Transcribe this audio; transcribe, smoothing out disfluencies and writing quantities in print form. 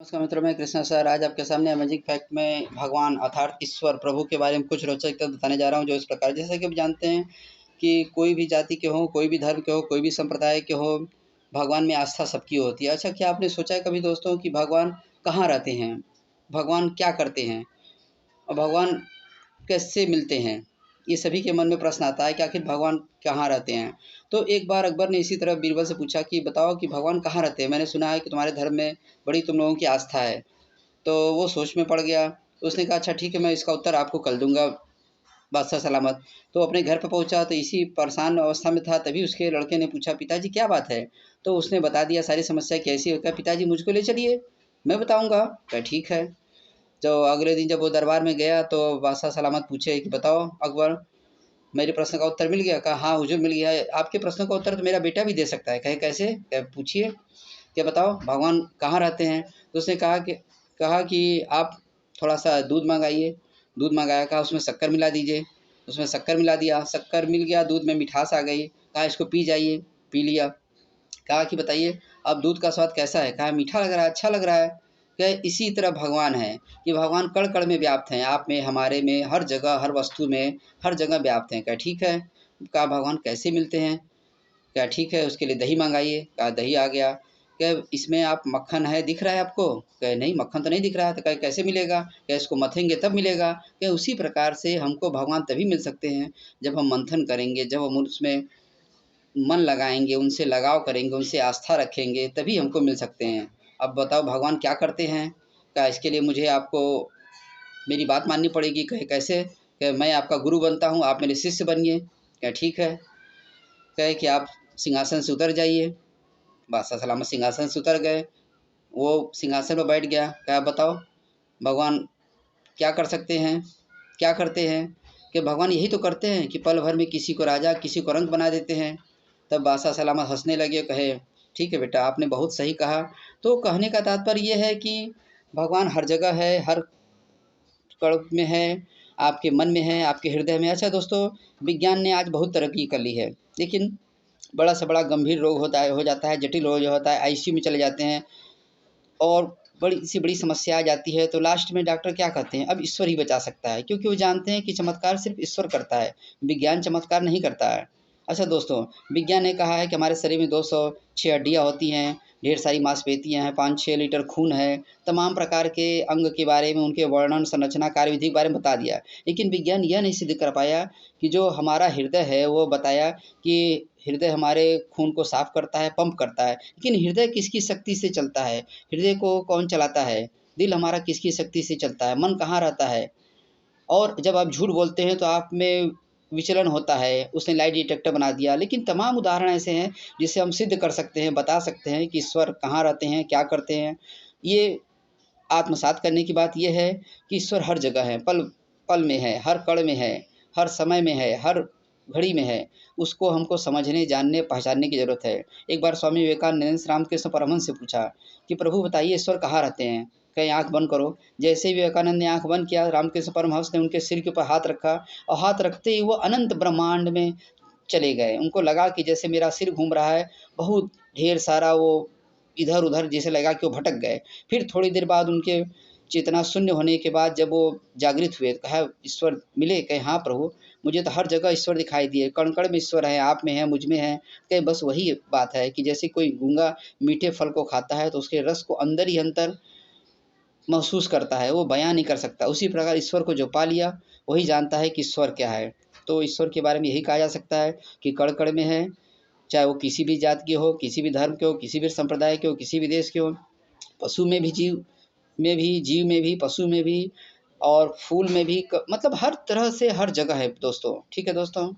नमस्कार मित्रों, मैं कृष्णा सर आज आपके सामने अमेजिंग फैक्ट में भगवान अर्थात ईश्वर प्रभु के बारे में कुछ रोचक तथ्य बताने जा रहा हूं। जो इस प्रकार, जैसा कि आप जानते हैं कि कोई भी जाति के हो, कोई भी धर्म के हो, कोई भी संप्रदाय के हो, भगवान में आस्था सबकी होती है। अच्छा, क्या आपने सोचा है कभी दोस्तों कि भगवान कहाँ रहते हैं, भगवान क्या करते हैं और भगवान कैसे मिलते हैं? ये सभी के मन में प्रश्न आता है कि आखिर भगवान कहाँ रहते हैं। तो एक बार अकबर ने इसी तरह बीरबल से पूछा कि बताओ कि भगवान कहाँ रहते हैं, मैंने सुना है कि तुम्हारे धर्म में बड़ी तुम लोगों की आस्था है। तो वो सोच में पड़ गया। उसने कहा अच्छा ठीक है, मैं इसका उत्तर आपको कल दूंगा बादशाह सलामत। तो अपने घर पर पहुंचा तो इसी परेशान अवस्था में था, तभी उसके लड़के ने पूछा पिताजी क्या बात है। तो उसने बता दिया सारी समस्या कैसी है। कहा पिताजी मुझको ले चलिए, मैं बताऊंगा। कहा ठीक है। तो अगले दिन जब वो दरबार में गया तो बादशाह सलामत पूछे कि बताओ अकबर, मेरे प्रश्न का उत्तर मिल गया? कहा हाँ हुजूर मिल गया है। आपके प्रश्न का उत्तर तो मेरा बेटा भी दे सकता है। कहे कैसे? कहे पूछिए, क्या बताओ भगवान कहाँ रहते हैं। तो उसने कहा कि आप थोड़ा सा दूध मंगाइए। दूध मंगाया, कहा उसमें शक्कर मिला दीजिए। उसमें शक्कर मिला दिया, शक्कर मिल गया, दूध में मिठास आ गई। कहा इसको पी जाइए। पी लिया। कहा कि बताइए अब दूध का स्वाद कैसा है? कहा मीठा लग रहा है, अच्छा लग रहा है। क्या इसी तरह भगवान है कि भगवान कण कण में व्याप्त हैं, आप में, हमारे में, हर जगह, हर वस्तु में, हर जगह व्याप्त हैं। क्या ठीक है। कहा भगवान कैसे मिलते हैं? क्या ठीक है, उसके लिए दही मंगाइए। कहा दही आ गया। क्या इसमें आप मक्खन है दिख रहा है आपको? कहे नहीं मक्खन तो नहीं दिख रहा है। तो कहे कैसे मिलेगा? क्या इसको मथेंगे तब मिलेगा? क्या उसी प्रकार से हमको भगवान तभी मिल सकते हैं जब हम मंथन करेंगे, जब हम उसमें मन लगाएंगे, उनसे लगाव करेंगे, उनसे आस्था रखेंगे, तभी हमको मिल सकते हैं। अब बताओ भगवान क्या करते हैं? क्या इसके लिए मुझे आपको मेरी बात माननी पड़ेगी। कहे कैसे? कहे मैं आपका गुरु बनता हूँ, आप मेरे शिष्य बनिए। क्या ठीक है। कहे कि आप सिंहासन से उतर जाइए। बादशाह सलामत सिंहासन से उतर गए। वो सिंहासन पर बैठ गया। कहा बताओ भगवान क्या कर सकते हैं, क्या करते हैं? कि भगवान यही तो करते हैं कि पल भर में किसी को राजा, किसी को रंक बना देते हैं। तब बादशाह सलामत हंसने लगे। कहे ठीक है बेटा, आपने बहुत सही कहा। तो कहने का तात्पर्य यह है कि भगवान हर जगह है, हर कण में है, आपके मन में है, आपके हृदय में। अच्छा दोस्तों, विज्ञान ने आज बहुत तरक्की कर ली है, लेकिन बड़ा से बड़ा गंभीर रोग हो जाता है, जटिल रोग जो होता है, आईसीयू में चले जाते हैं और बड़ी से बड़ी समस्या आ जाती है, तो लास्ट में डॉक्टर क्या कहते हैं, अब ईश्वर ही बचा सकता है, क्योंकि वो जानते हैं कि चमत्कार सिर्फ ईश्वर करता है, विज्ञान चमत्कार नहीं करता है। अच्छा दोस्तों, विज्ञान ने कहा है कि हमारे शरीर में 206 हड्डियाँ होती हैं, ढेर सारी मांसपेशियाँ हैं, 5-6 लीटर खून है, तमाम प्रकार के अंग के बारे में, उनके वर्णन, संरचना, कार्यविधि के बारे में बता दिया। लेकिन विज्ञान यह नहीं सिद्ध कर पाया कि जो हमारा हृदय है, वो बताया कि हृदय हमारे खून को साफ करता है, पंप करता है। लेकिन हृदय किसकी शक्ति से चलता है? हृदय को कौन चलाता है? दिल हमारा किसकी शक्ति से चलता है? मन कहाँ रहता है? और जब आप झूठ बोलते हैं तो आप में विचलन होता है। उसने लाई डिटेक्टर बना दिया। लेकिन तमाम उदाहरण ऐसे हैं जिससे हम सिद्ध कर सकते हैं, बता सकते हैं कि ईश्वर कहाँ रहते हैं, क्या करते हैं। ये आत्मसात करने की बात यह है कि ईश्वर हर जगह है, पल पल में है, हर कण में है, हर समय में है, हर घड़ी में है। उसको हमको समझने, जानने, पहचानने की ज़रूरत है। एक बार स्वामी विवेकानंद ने श्री रामकृष्ण परमहंस से पूछा कि प्रभु बताइए ईश्वर कहाँ रहते हैं? कहीं आँख बंद करो। जैसे ही विवेकानंद ने आँख बंद किया, रामकृष्ण परमहंस ने उनके सिर के ऊपर हाथ रखा और हाथ रखते ही वो अनंत ब्रह्मांड में चले गए। उनको लगा कि जैसे मेरा सिर घूम रहा है, बहुत ढेर सारा वो इधर-उधर जैसे लगा कि वो भटक गए। फिर थोड़ी देर बाद उनके चेतना शून्य होने के बाद जब वो जागृत हुए, कहा ईश्वर मिले? कहे हाँ प्रभु, मुझे तो हर जगह ईश्वर दिखाई दिए, कण-कण में ईश्वर है, आप में है, मुझ में है। कहे बस वही बात है कि जैसे कोई गूंगा मीठे फल को खाता है तो उसके रस को अंदर ही अंदर महसूस करता है, वो बयाँ नहीं कर सकता। उसी प्रकार ईश्वर को जो पा लिया, वही जानता है कि ईश्वर क्या है। तो ईश्वर के बारे में यही कहा जा सकता है कि कण-कण में है, चाहे वो किसी भी जात के हो, किसी भी धर्म के हो, किसी भी संप्रदाय के हो, किसी भी देश के हो, पशु में भी, जीव में भी, पशु में भी और फूल में भी, मतलब हर तरह से हर जगह है दोस्तों। ठीक है दोस्तों?